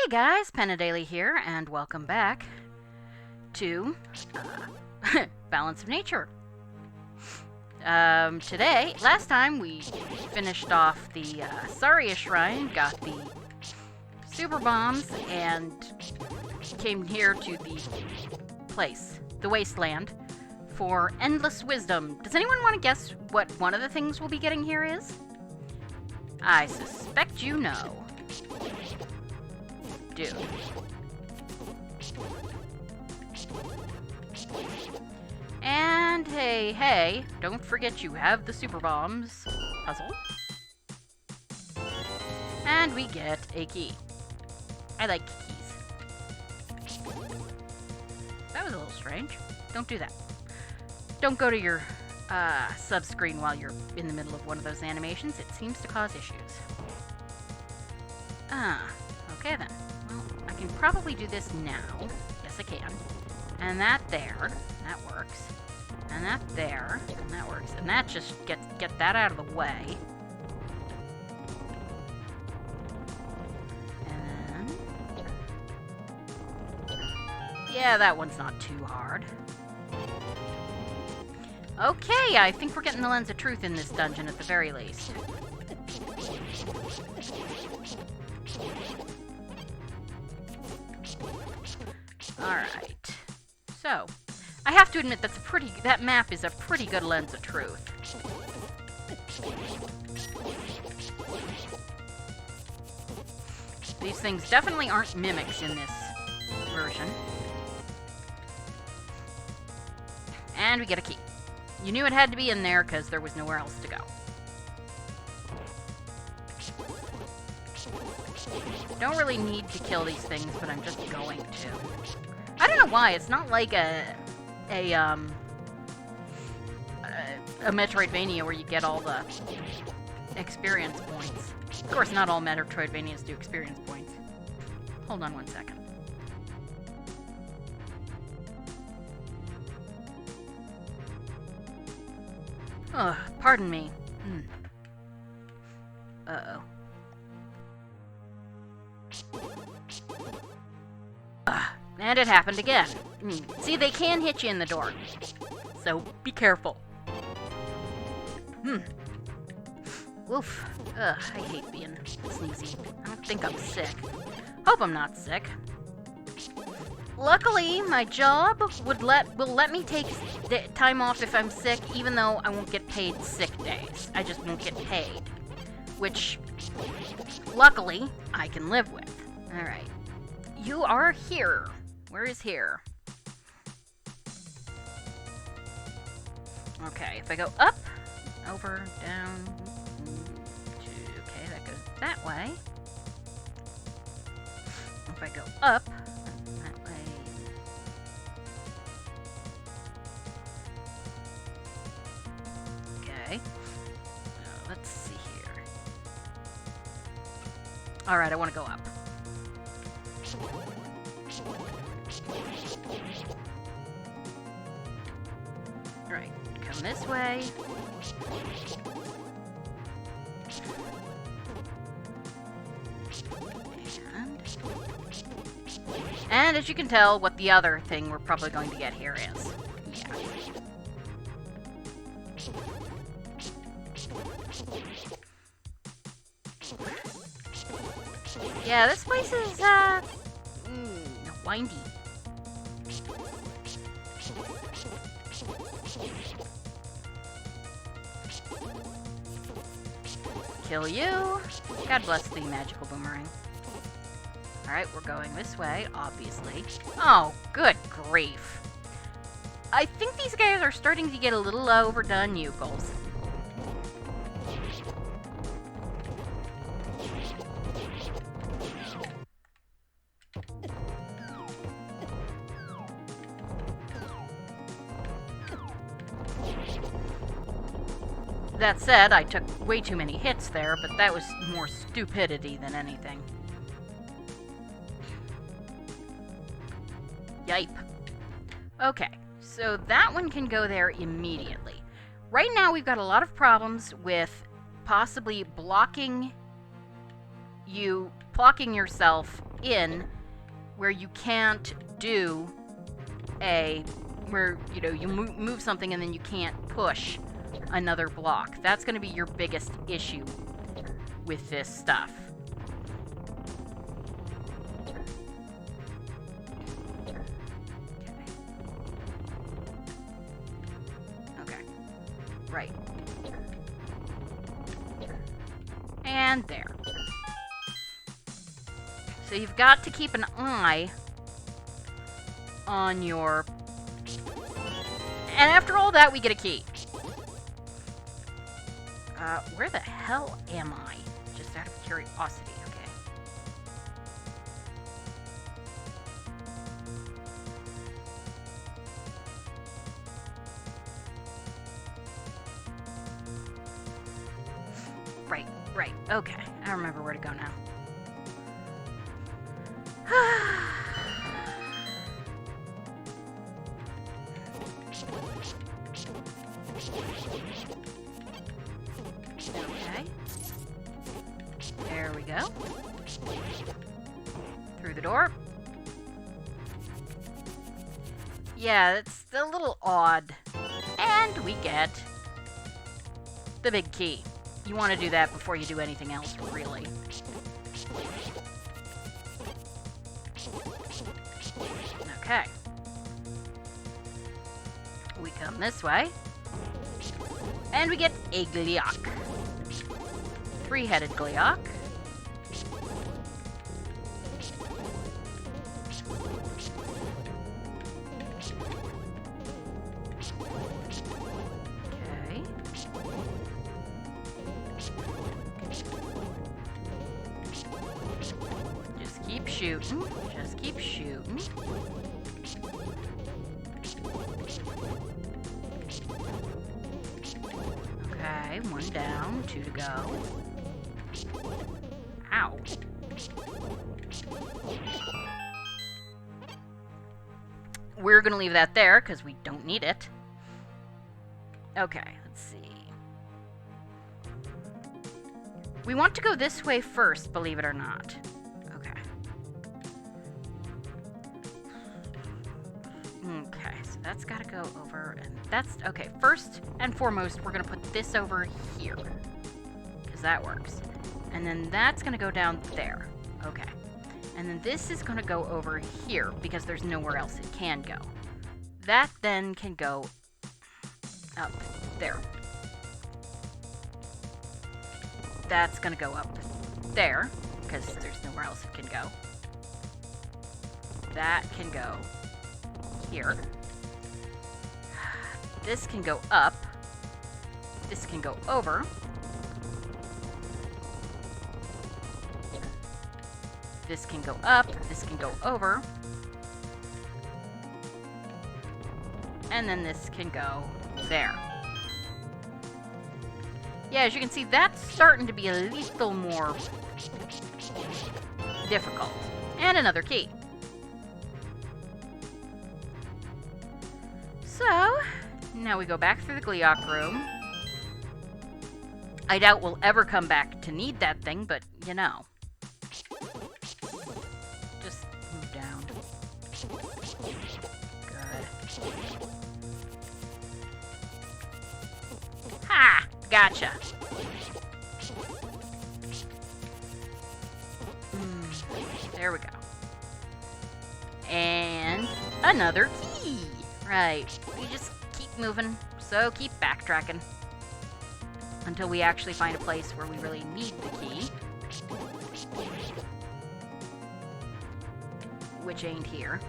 Hey guys, Penadaily here, and welcome back to Balance of Nature. Last time we finished off the Saria Shrine, got the super bombs, and came here to the place, the Wasteland, for Endless Wisdom. Does anyone want to guess what one of the things we'll be getting here is? I suspect you know. Dude. And hey, don't forget you have the super bombs puzzle. And we get a key. I like keys. That was a little strange. Don't do that. Don't go to your sub screen while you're in the middle of one of those animations. It seems to cause issues. Okay then. Well, I can probably do this now. Yes, I can. And that there. That works. And that there. And that works. And that just get that out of the way. And then... yeah, that one's not too hard. Okay, I think we're getting the lens of truth in this dungeon at the very least. Alright. So, I have to admit that map is a pretty good lens of truth. These things definitely aren't mimics in this version. And we get a key. You knew it had to be in there because there was nowhere else to go. Don't really need to kill these things, but I'm just going to. I don't know why. It's not like a Metroidvania where you get all the experience points. Of course, not all Metroidvanias do experience points. Hold on one second. Ugh, pardon me. Uh-oh. And it happened again. See, they can hit you in the door. So, be careful. Oof. Ugh, I hate being sneezy. I don't think I'm sick. Hope I'm not sick. Luckily, my job will let me take time off if I'm sick, even though I won't get paid sick days. I just won't get paid. Which, luckily, I can live with. Alright. You are here. Where is here? Okay, if I go up, over, down, okay, that goes that way. If I go up, that way. Okay. Let's see here. Alright, I want to go up. Right, come this way. And as you can tell, what the other thing we're probably going to get here is. Yeah. Yeah, this place is, windy. Kill you. God bless the magical boomerang. Alright, we're going this way, obviously. Oh, good grief. I think these guys are starting to get a little overdone, Yukles. That said, I took way too many hits there, but that was more stupidity than anything. Yipe. Okay, so that one can go there immediately. Right now we've got a lot of problems with possibly blocking yourself in where you can't do where, you know, you move something and then you can't push another block. That's going to be your biggest issue with this stuff. Okay. Right. And there. So you've got to keep an eye on your... And after all that, we get a key. Where the hell am I? Just out of curiosity, okay. Right, okay. I remember where to go now. Okay. There we go. Through the door. Yeah, it's a little odd. And we get the big key. You want to do that before you do anything else, really. Okay. We come this way. And we get a Gleeok. Three-headed Gleeok. Okay. Just keep shooting. Just keep shooting. Okay, one down, two to go. Ow. We're gonna leave that there, because we don't need it. Okay, let's see. We want to go this way first, believe it or not. Okay. Okay, so that's gotta go over, and that's... Okay, first and foremost, we're gonna put this over here. Because that works. And then that's gonna go down there. Okay. And then this is gonna go over here, because there's nowhere else it can go. That then can go up there. That's gonna go up there, because there's nowhere else it can go. That can go here. This can go up. This can go over. This can go up. This can go over. And then this can go there. Yeah, as you can see, that's starting to be a little more difficult. And another key. So, now we go back through the Gleeok room. I doubt we'll ever come back to need that thing, but you know. Just move down. Good. Ha! Gotcha. There we go. And another key. Right. We just keep moving, so keep backtracking. Until we actually find a place where we really need the key. Which ain't here.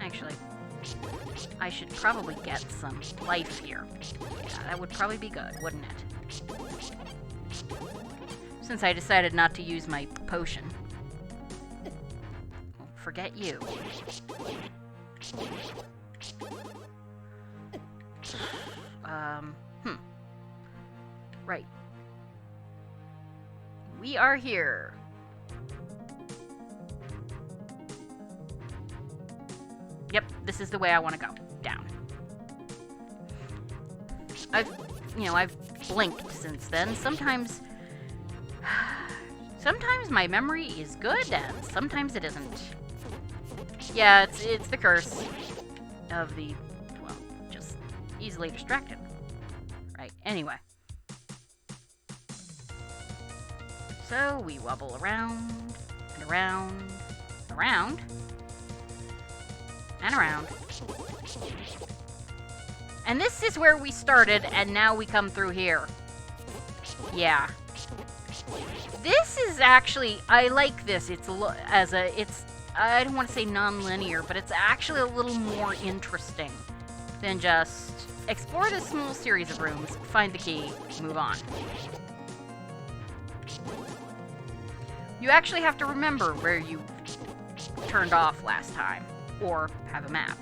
Actually, I should probably get some life here. Yeah, that would probably be good, wouldn't it? Since I decided not to use my potion. Well, forget you. Right. We are here. Yep, this is the way I want to go. Down. I've blinked since then. Sometimes Sometimes my memory is good, and sometimes it isn't. Yeah, it's the curse of the, well, just easily distracted. Right, anyway. So we wobble around, and around, around, and around. And this is where we started, and now we come through here. Yeah. This is actually, I like this. It's I don't want to say non-linear, but it's actually a little more interesting than just explore this small series of rooms, find the key, move on. You actually have to remember where you turned off last time, or have a map.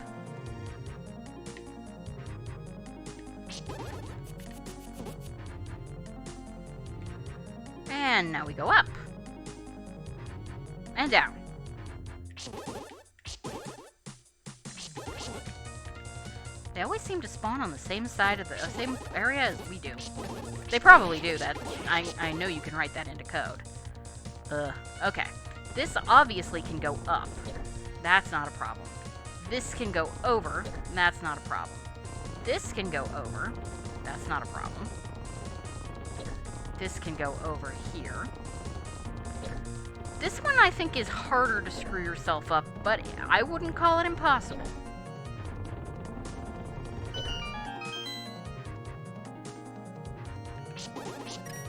And now we go up. And down. They always seem to spawn on the same side of the same area as we do. They probably do that. I know you can write that into code. Okay. This obviously can go up. That's not a problem. This can go over. That's not a problem. This can go over. That's not a problem. This can go over here. This one I think is harder to screw yourself up, but I wouldn't call it impossible.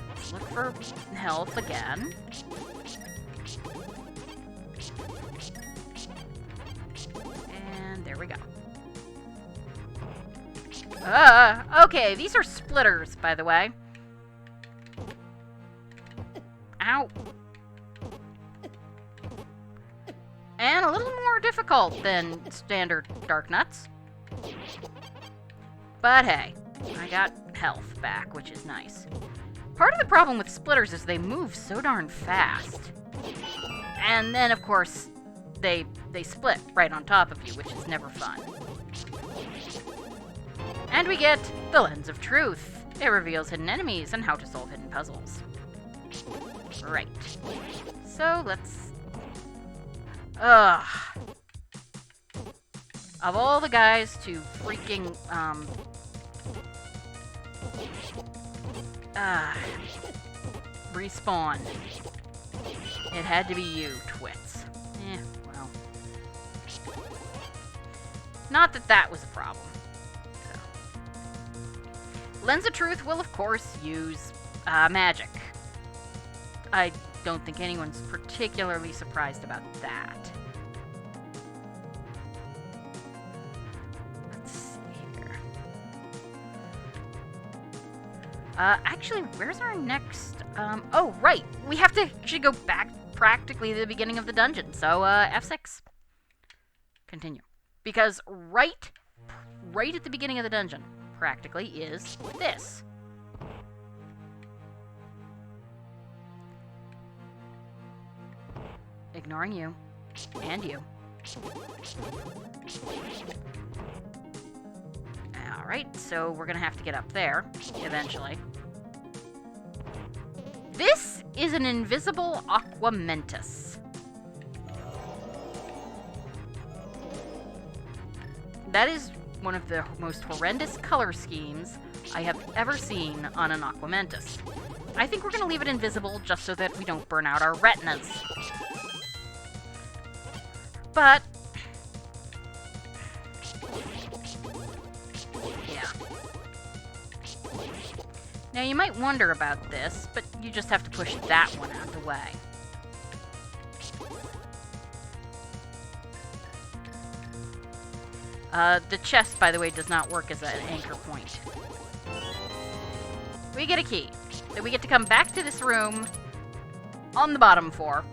Let's look for health again. And there we go. Okay, these are splitters, by the way. Ow. And a little more difficult than standard Dark Nuts. But hey, I got health back, which is nice. Part of the problem with splitters is they move so darn fast. And then, of course, they split right on top of you, which is never fun. And we get the Lens of Truth. It reveals hidden enemies and how to solve hidden puzzles. Right. So, let's... Of all the guys to freaking, respawn, it had to be you, twits. Well. Not that that was a problem. So. Lens of Truth will, of course, use, magic. I don't think anyone's particularly surprised about that. Let's see here. Actually, where's our next... oh, right! We have to actually go back practically to the beginning of the dungeon, so, F6. Continue. Because right at the beginning of the dungeon, practically, is this. Ignoring you. And you. Alright, so we're gonna have to get up there, eventually. This is an invisible Aquamentus. That is one of the most horrendous color schemes I have ever seen on an Aquamentus. I think we're gonna leave it invisible just so that we don't burn out our retinas. But, yeah. Now you might wonder about this, but you just have to push that one out of the way. The chest, by the way, does not work as an anchor point. We get a key. So we get to come back to this room on the bottom floor.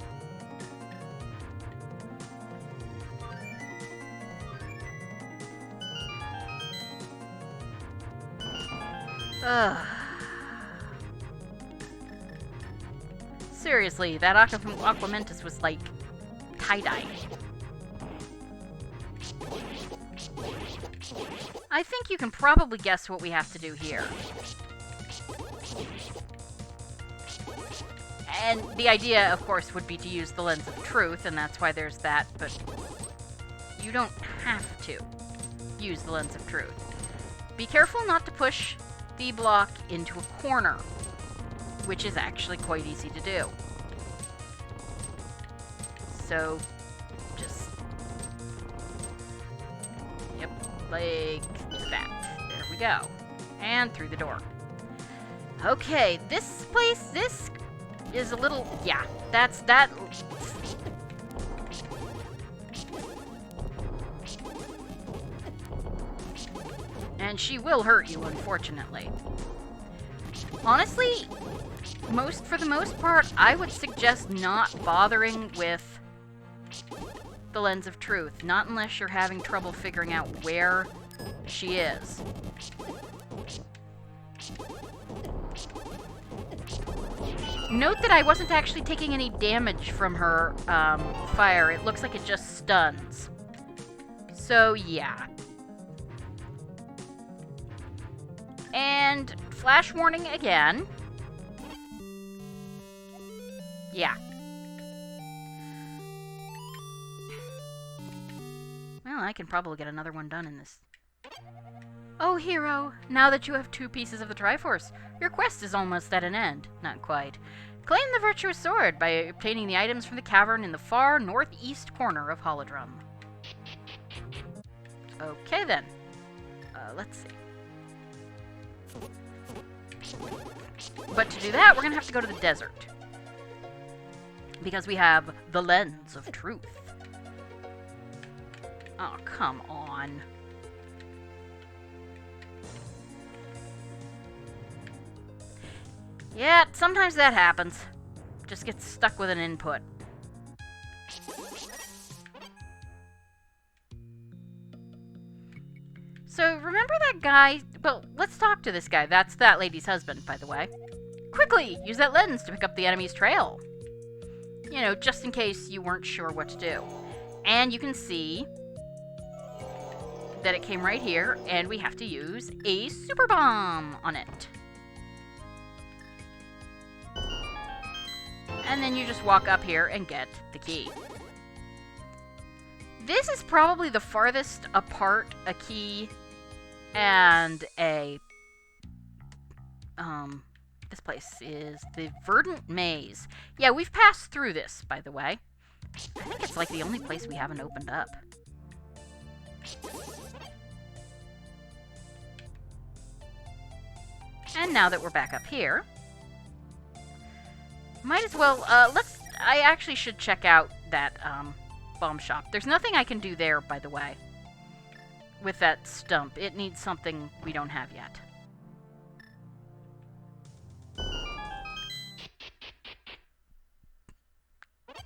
Seriously, that Aquamentus was like tie-dye. I think you can probably guess what we have to do here. And the idea, of course, would be to use the lens of truth, and that's why there's that, but you don't have to use the lens of truth. Be careful not to push the block into a corner, which is actually quite easy to do. So, just... Yep, like that. There we go. And through the door. Okay, this place, this is a little... Yeah, that's that... And she will hurt you, unfortunately. Honestly, for the most part, I would suggest not bothering with the lens of truth. Not unless you're having trouble figuring out where she is. Note that I wasn't actually taking any damage from her fire. It looks like it just stuns. So, yeah. And flash warning again. Yeah. Well, I can probably get another one done in this. Oh, hero, now that you have 2 pieces of the Triforce, your quest is almost at an end. Not quite. Claim the virtuous sword by obtaining the items from the cavern in the far northeast corner of Holodrum. Okay, then. Let's see. But to do that, we're going to have to go to the desert. Because we have the lens of truth. Oh, come on. Yeah, sometimes that happens. Just get stuck with an input. So, remember that guy? Well, let's talk to this guy. That's that lady's husband, by the way. Quickly! Use that lens to pick up the enemy's trail. You know, just in case you weren't sure what to do. And you can see that it came right here, and we have to use a super bomb on it. And then you just walk up here and get the key. This is probably the farthest apart a key and a... This place is the Verdant Maze. Yeah, we've passed through this, by the way. I think it's like the only place we haven't opened up. And now that we're back up here, might as well, I actually should check out that, bomb shop. There's nothing I can do there, by the way, with that stump. It needs something we don't have yet.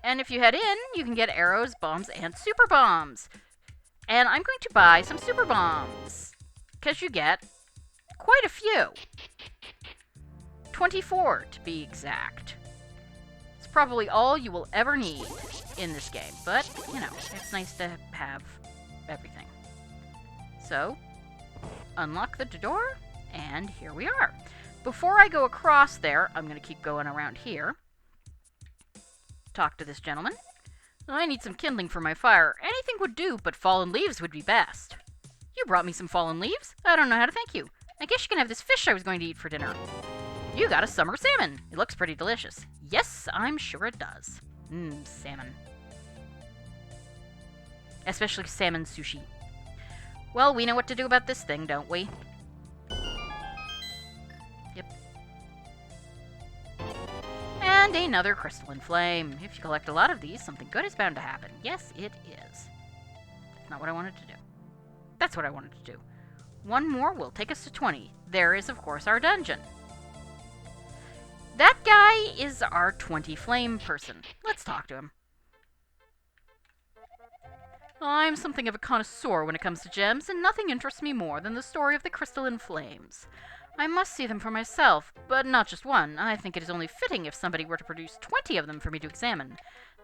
And if you head in, you can get arrows, bombs, and super bombs. And I'm going to buy some super bombs, because you get quite a few. 24, to be exact. It's probably all you will ever need in this game, but, you know, it's nice to have everything. So, unlock the door, and here we are. Before I go across there, I'm going to keep going around here. Talk to this gentleman. I need some kindling for my fire. Anything would do, but fallen leaves would be best. You brought me some fallen leaves? I don't know how to thank you. I guess you can have this fish I was going to eat for dinner. You got a summer salmon. It looks pretty delicious. Yes, I'm sure it does. Salmon. Especially salmon sushi. Well, we know what to do about this thing, don't we? Yep. And another crystalline flame. If you collect a lot of these, something good is bound to happen. Yes, it is. That's not what I wanted to do. That's what I wanted to do. One more will take us to 20. There is, of course, our dungeon. That guy is our 20 flame person. Let's talk to him. I'm something of a connoisseur when it comes to gems, and nothing interests me more than the story of the crystalline flames. I must see them for myself, but not just one. I think it is only fitting if somebody were to produce 20 of them for me to examine.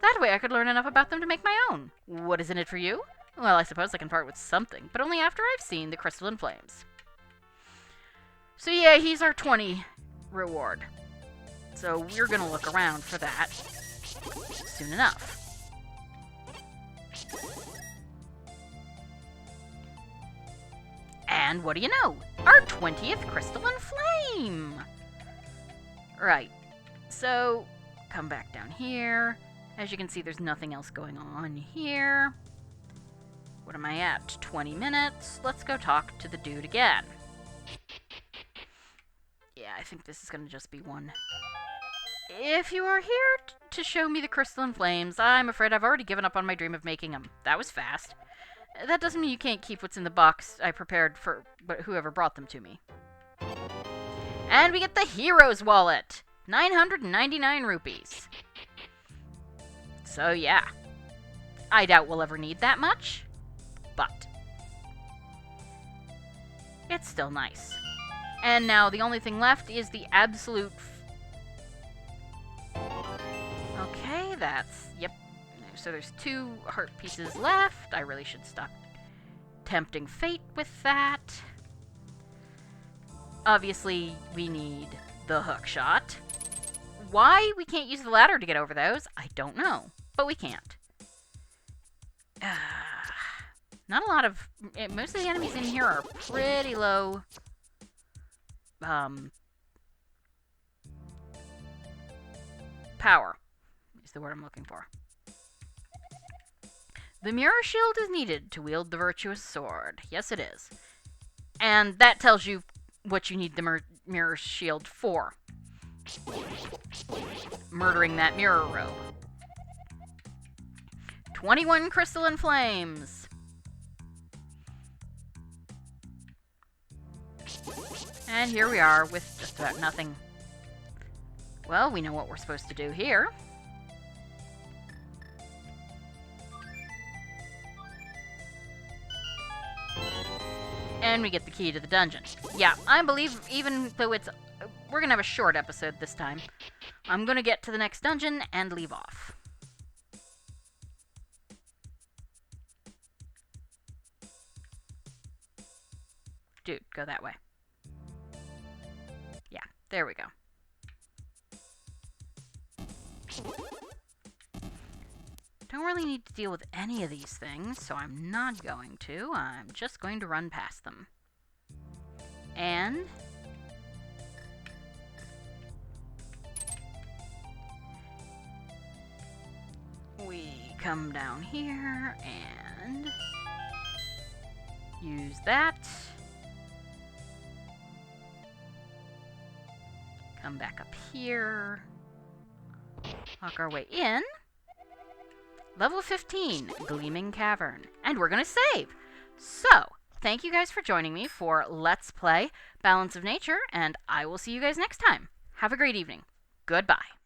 That way I could learn enough about them to make my own. What is in it for you? Well, I suppose I can part with something, but only after I've seen the crystalline flames. So yeah, he's our 20 reward. So we're gonna look around for that soon enough. And what do you know? Our 20th crystalline flame! Right. So, come back down here. As you can see, there's nothing else going on here. What am I at? 20 minutes. Let's go talk to the dude again. Yeah, I think this is going to just be one. If you are here to show me the crystalline flames, I'm afraid I've already given up on my dream of making them. That was fast. That doesn't mean you can't keep what's in the box I prepared for whoever brought them to me. And we get the hero's wallet! 999 rupees. So yeah. I doubt we'll ever need that much, but it's still nice. And now the only thing left is the absolute... Okay, that's... Yep. So there's 2 heart pieces left. I really should stop tempting fate with that. Obviously, we need the hook shot. Why we can't use the ladder to get over those, I don't know. But we can't. Not a lot of... Most of the enemies in here are pretty low... power is the word I'm looking for. The mirror shield is needed to wield the virtuous sword. Yes, it is. And that tells you what you need the mirror shield for. Murdering that mirror rogue. 21 crystalline flames. And here we are with just about nothing. Well, we know what we're supposed to do here. And we get the key to the dungeon. Yeah, I believe even though it's... We're gonna have a short episode this time. I'm gonna get to the next dungeon and leave off. Dude, go that way. Yeah, there we go. Don't really need to deal with any of these things, so I'm not going to. I'm just going to run past them. And... we come down here and... use that. Come back up here. Walk our way in. Level 15, Gleaming Cavern. And we're gonna save! So, thank you guys for joining me for Let's Play Balance of Nature, and I will see you guys next time. Have a great evening. Goodbye.